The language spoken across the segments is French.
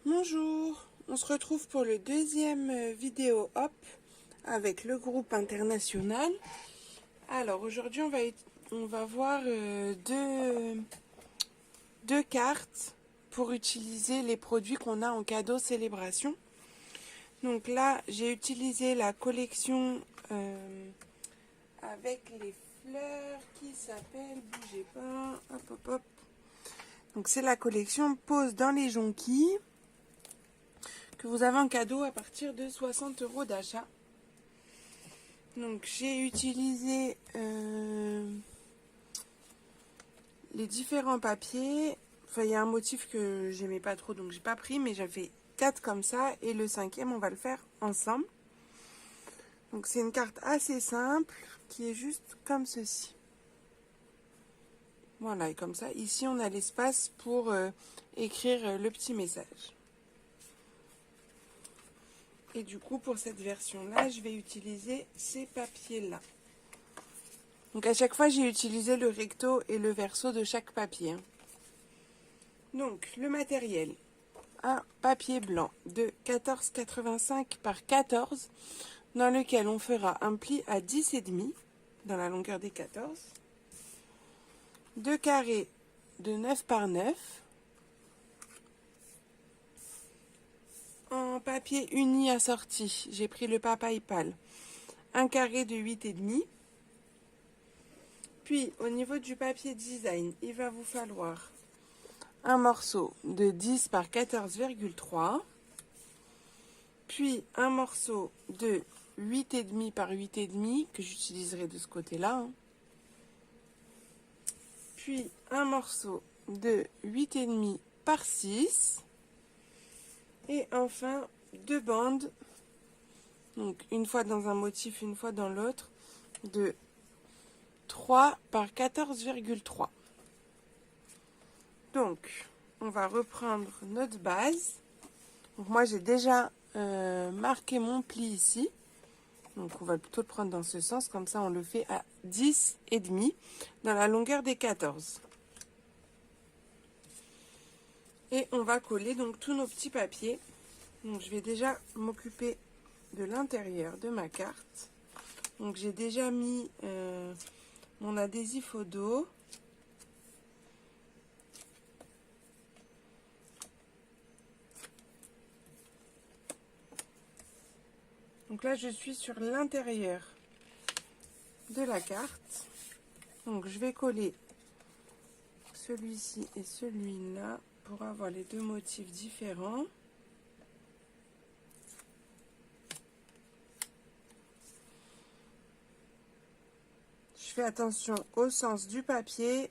Bonjour, on se retrouve pour le deuxième vidéo hop avec le groupe international. Alors aujourd'hui on va voir deux cartes pour utiliser les produits qu'on a en cadeau célébration. Donc là j'ai utilisé la collection avec les fleurs qui s'appelle, bougez pas, hop hop hop. Donc c'est la collection Pose dans les jonquilles, que vous avez en cadeau à partir de 60 € d'achat. Donc j'ai utilisé les différents papiers. Enfin, il y a un motif que j'aimais pas trop, donc j'ai pas pris, mais j'ai fait 4 comme ça, et le cinquième on va le faire ensemble. Donc c'est une carte assez simple qui est juste comme ceci. Voilà, et comme ça, ici on a l'espace pour écrire le petit message. Et du coup, pour cette version-là, je vais utiliser ces papiers-là. Donc à chaque fois, j'ai utilisé le recto et le verso de chaque papier. Donc, le matériel. Un papier blanc de 14,85 par 14, dans lequel on fera un pli à 10,5 dans la longueur des 14. Deux carrés de 9 par 9. En papier uni assorti, j'ai pris le papaye pâle. Un carré de 8,5. Puis, au niveau du papier design, il va vous falloir un morceau de 10 par 14,3. Puis, un morceau de 8,5 par 8,5 que j'utiliserai de ce côté-là. Puis, un morceau de 8,5 par 6. Et enfin, deux bandes. Donc, une fois dans un motif, une fois dans l'autre, de 3 par 14,3. Donc, on va reprendre notre base. Donc, moi, j'ai déjà marqué mon pli ici. Donc, on va plutôt le prendre dans ce sens. Comme ça, on le fait à 10,5 dans la longueur des 14. Et on va coller donc tous nos petits papiers. Donc, je vais déjà m'occuper de l'intérieur de ma carte. Donc, j'ai déjà mis mon adhésif au dos. Donc là, je suis sur l'intérieur de la carte. Donc, je vais coller celui-ci et celui-là pour avoir les deux motifs différents. Je fais attention au sens du papier.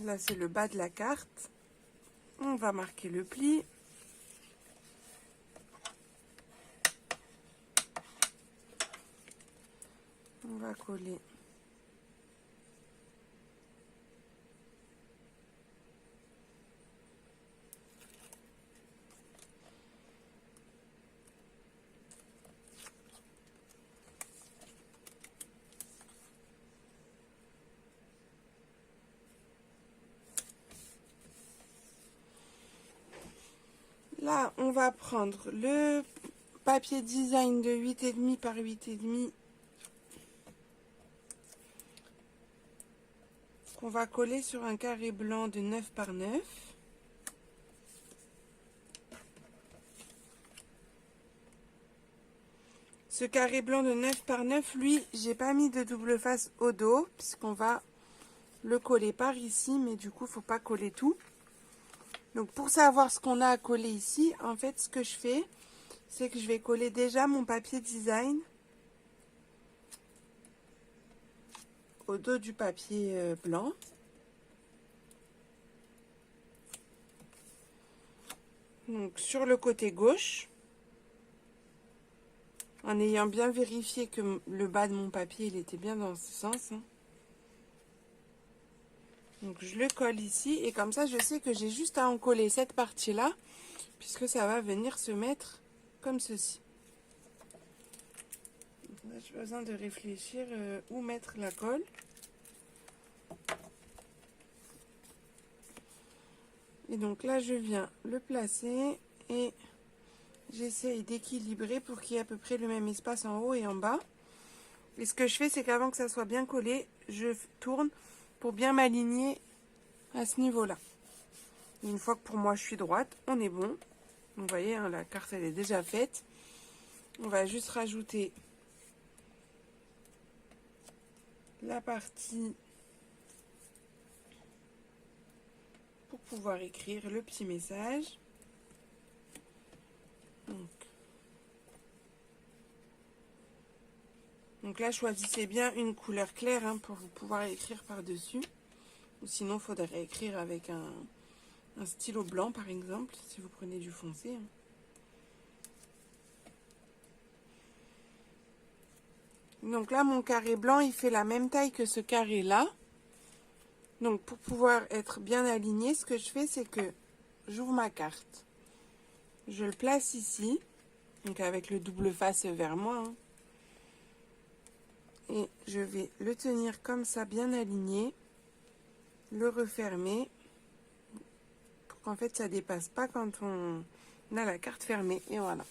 Là, c'est le bas de la carte. On va marquer le pli. On va coller. Là, on va prendre le papier design de 8,5 par 8,5 qu'on va coller sur un carré blanc de 9 par 9. Ce carré blanc de 9 par 9, lui, j'ai pas mis de double face au dos, puisqu'on va le coller par ici, mais du coup, faut pas coller tout. Donc, pour savoir ce qu'on a à coller ici, en fait, ce que je fais, c'est que je vais coller déjà mon papier design au dos du papier blanc. Donc, sur le côté gauche, en ayant bien vérifié que le bas de mon papier, il était bien dans ce sens. Donc, je le colle ici, et comme ça, je sais que j'ai juste à en coller cette partie-là, puisque ça va venir se mettre comme ceci. Là, j'ai besoin de réfléchir où mettre la colle. Et donc là, je viens le placer et j'essaye d'équilibrer pour qu'il y ait à peu près le même espace en haut et en bas. Et ce que je fais, c'est qu'avant que ça soit bien collé, je tourne pour bien m'aligner à ce niveau-là. Une fois que pour moi je suis droite, on est bon. Vous voyez, hein, la carte elle est déjà faite. On va juste rajouter la partie pour pouvoir écrire le petit message. Donc là, choisissez bien une couleur claire hein, pour pouvoir écrire par-dessus. Ou sinon, il faudrait écrire avec un stylo blanc, par exemple, si vous prenez du foncé. Hein. Donc là, mon carré blanc, il fait la même taille que ce carré-là. Donc pour pouvoir être bien aligné, ce que je fais, c'est que j'ouvre ma carte. Je le place ici, donc avec le double face vers moi. Hein. Et je vais le tenir comme ça, bien aligné. Le refermer. Pour qu'en fait, ça ne dépasse pas quand on a la carte fermée. Et voilà.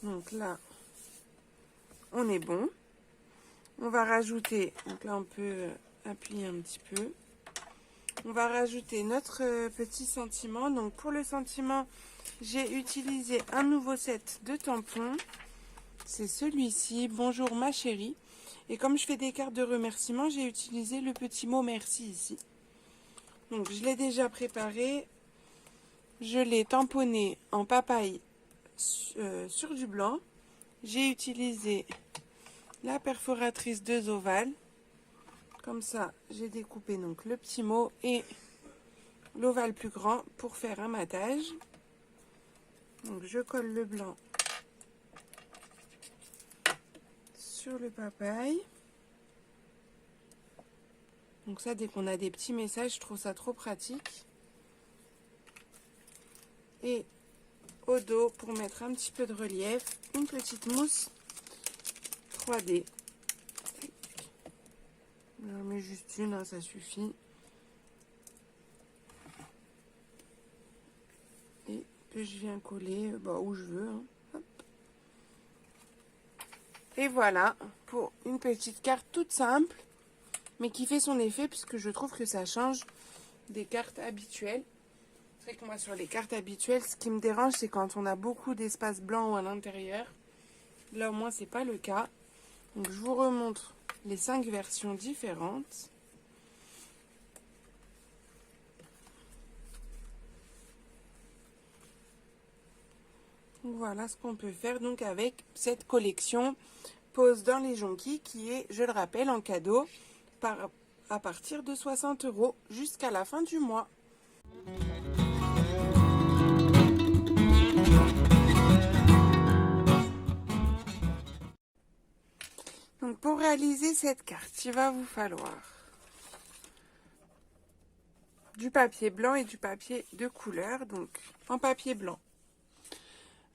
Donc là, on est bon. On va rajouter, donc là on peut appuyer un petit peu. On va rajouter notre petit sentiment. Donc pour le sentiment, j'ai utilisé un nouveau set de tampons. C'est celui-ci, bonjour ma chérie. Et comme je fais des cartes de remerciement, j'ai utilisé le petit mot merci ici. Donc je l'ai déjà préparé. Je l'ai tamponné en papaye sur du blanc. J'ai utilisé la perforatrice 2 ovales. Comme ça, j'ai découpé donc le petit mot et l'ovale plus grand pour faire un matage. Donc je colle le blanc sur le papaye. Donc ça, dès qu'on a des petits messages, je trouve ça trop pratique. Et au dos, pour mettre un petit peu de relief, une petite mousse 3D. J'en mets juste une, hein, ça suffit. Et que je viens coller où je veux. Hein. Hop. Et voilà, pour une petite carte toute simple, mais qui fait son effet, puisque je trouve que ça change des cartes habituelles. C'est vrai que moi, sur les cartes habituelles, ce qui me dérange, c'est quand on a beaucoup d'espace blanc à l'intérieur. Là, au moins, c'est pas le cas. Donc, je vous remontre les 5 versions différentes. Voilà ce qu'on peut faire donc avec cette collection Pose dans les jonquilles qui est, je le rappelle, en cadeau à partir de 60 € jusqu'à la fin du mois. Donc pour réaliser cette carte, il va vous falloir du papier blanc et du papier de couleur. Donc en papier blanc,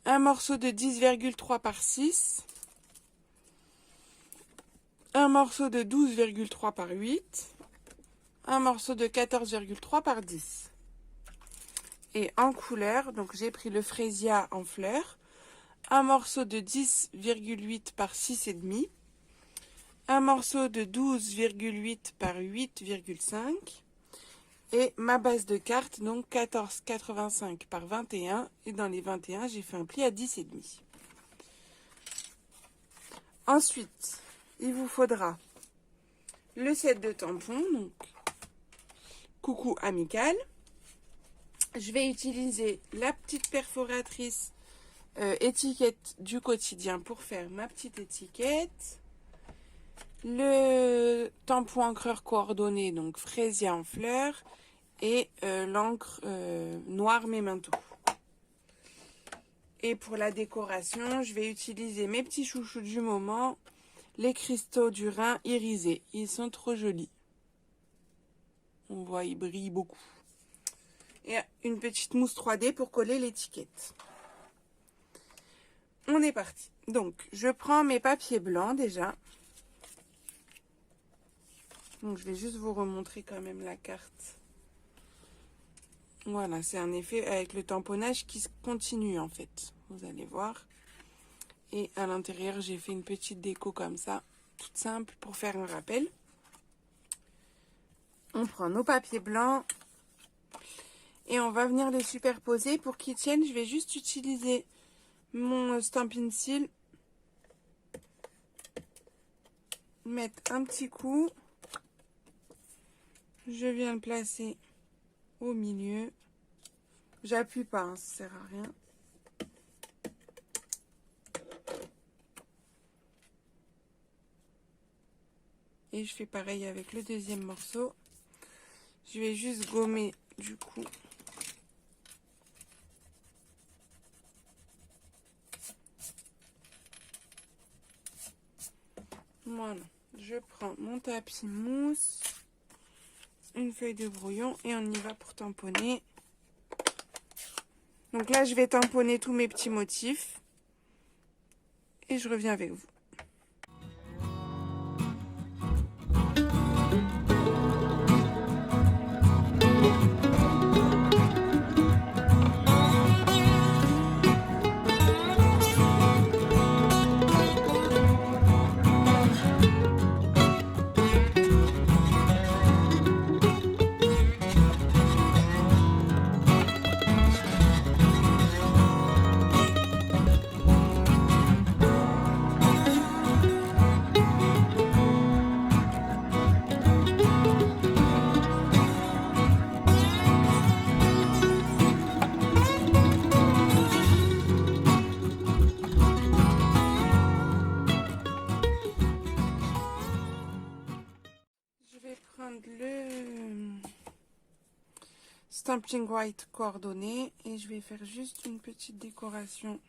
un morceau de 10,3 par 6, un morceau de 12,3 par 8, un morceau de 14,3 par 10. Et en couleur, donc j'ai pris le frésia en fleurs, un morceau de 10,8 par 6,5, un morceau de 12,8 par 8,5 et ma base de cartes, donc 14,85 par 21. Et dans les 21, j'ai fait un pli à 10,5. Ensuite, il vous faudra le set de tampons, donc coucou amical. Je vais utiliser la petite perforatrice étiquette du quotidien pour faire ma petite étiquette. Le tampon encreur coordonné, donc fraisia en fleurs. Et l'encre noire Memento. Et pour la décoration, je vais utiliser mes petits chouchous du moment, les cristaux du Rhin irisés. Ils sont trop jolis. On voit, ils brillent beaucoup. Et une petite mousse 3D pour coller l'étiquette. On est parti. Donc, je prends mes papiers blancs déjà. Donc, je vais juste vous remontrer quand même la carte Voilà, c'est un effet avec le tamponnage qui se continue en fait. Vous allez voir. Et à l'intérieur, j'ai fait une petite déco comme ça, toute simple pour faire un rappel. On prend nos papiers blancs et on va venir les superposer. Pour qu'ils tiennent, je vais juste utiliser mon Stampin' Seal. Mettre un petit coup. Je viens le placer au milieu. J'appuie pas, hein, ça sert à rien. Et je fais pareil avec le deuxième morceau. Je vais juste gommer du coup. Voilà, je prends mon tapis mousse, une feuille de brouillon et on y va pour tamponner. Donc là, je vais tamponner tous mes petits motifs et je reviens avec vous. Je vais prendre le Stampin' White coordonné et je vais faire juste une petite décoration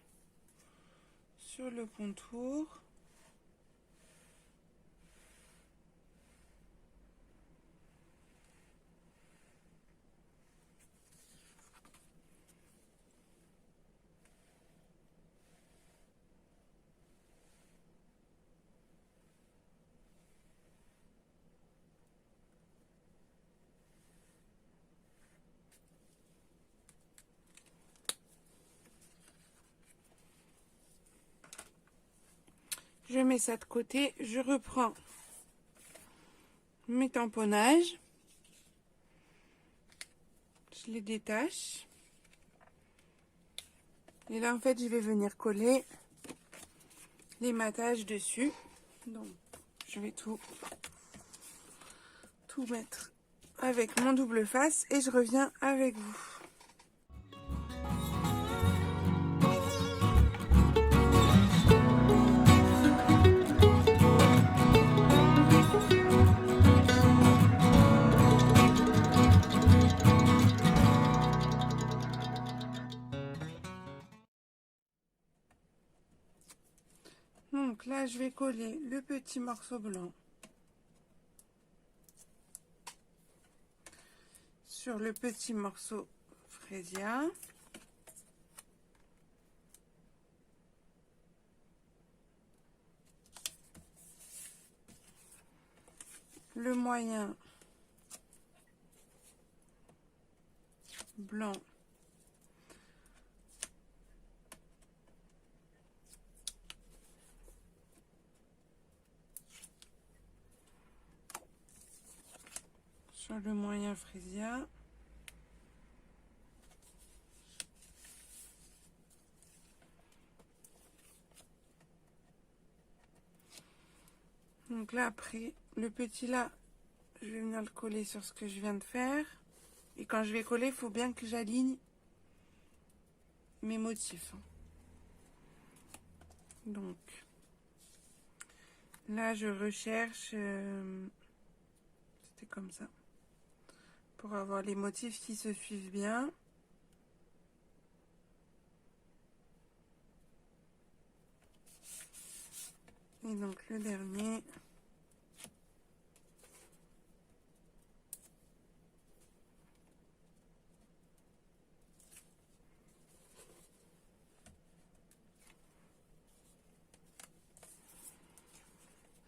sur le contour. Je mets ça de côté, je reprends mes tamponnages, je les détache. Et là, en fait, je vais venir coller les matages dessus. Donc, je vais tout mettre avec mon double face et je reviens avec vous. Donc là, je vais coller le petit morceau blanc sur le petit morceau frésia. Le moyen blanc sur le moyen frésia. Donc là, après, le petit là, je vais venir le coller sur ce que je viens de faire. Et quand je vais coller, il faut bien que j'aligne mes motifs. Donc, là, je recherche, c'était comme ça, pour avoir les motifs qui se suivent bien. Et donc, le dernier.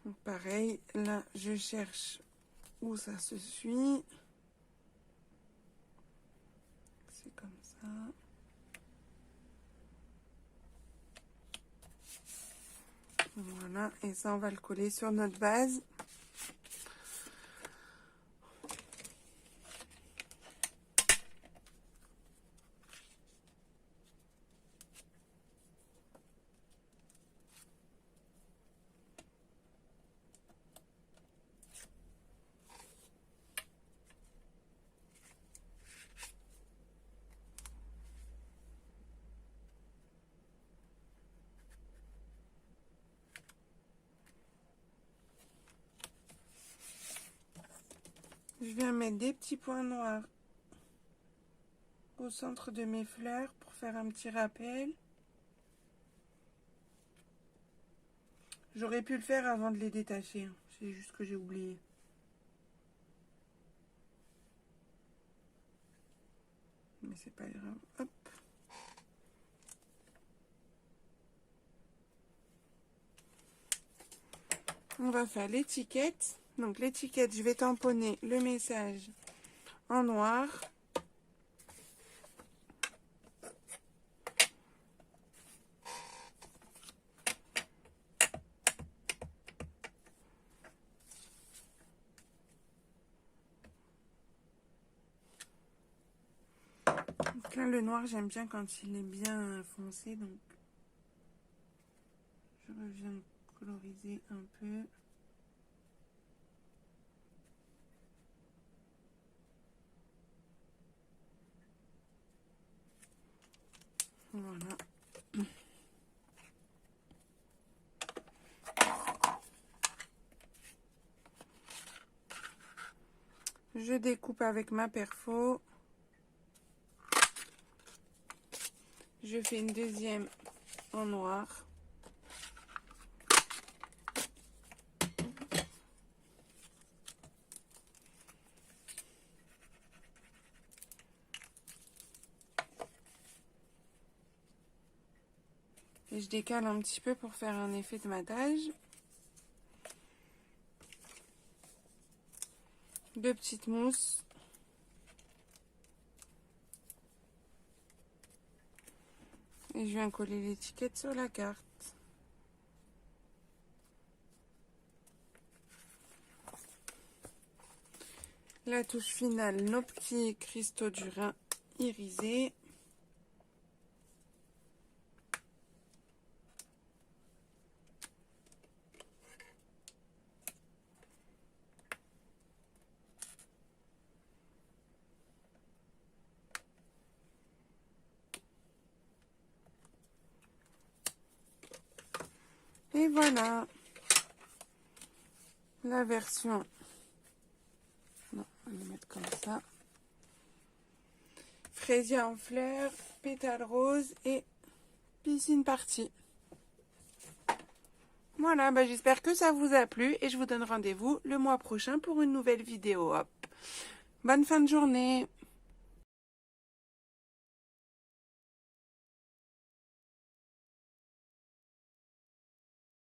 Donc, pareil, là, je cherche où ça se suit. C'est comme ça. Voilà, et ça on va le coller sur notre base. Je viens mettre des petits points noirs au centre de mes fleurs pour faire un petit rappel. J'aurais pu le faire avant de les détacher, hein. C'est juste que j'ai oublié. Mais c'est pas grave. Hop. On va faire l'étiquette. Donc l'étiquette, je vais tamponner le message en noir. Donc là, le noir, j'aime bien quand il est bien foncé, donc je reviens coloriser un peu. Voilà. Je découpe avec ma perfo. Je fais une deuxième en noir. Et je décale un petit peu pour faire un effet de matage. Deux petites mousses. Et je viens coller l'étiquette sur la carte. La touche finale, nos petits cristaux du Rhin irisés. Et voilà la version. Non, on va le mettre comme ça. Fraisier en fleurs, pétales roses et piscine partie. Voilà, bah j'espère que ça vous a plu et je vous donne rendez-vous le mois prochain pour une nouvelle vidéo. Hop. Bonne fin de journée.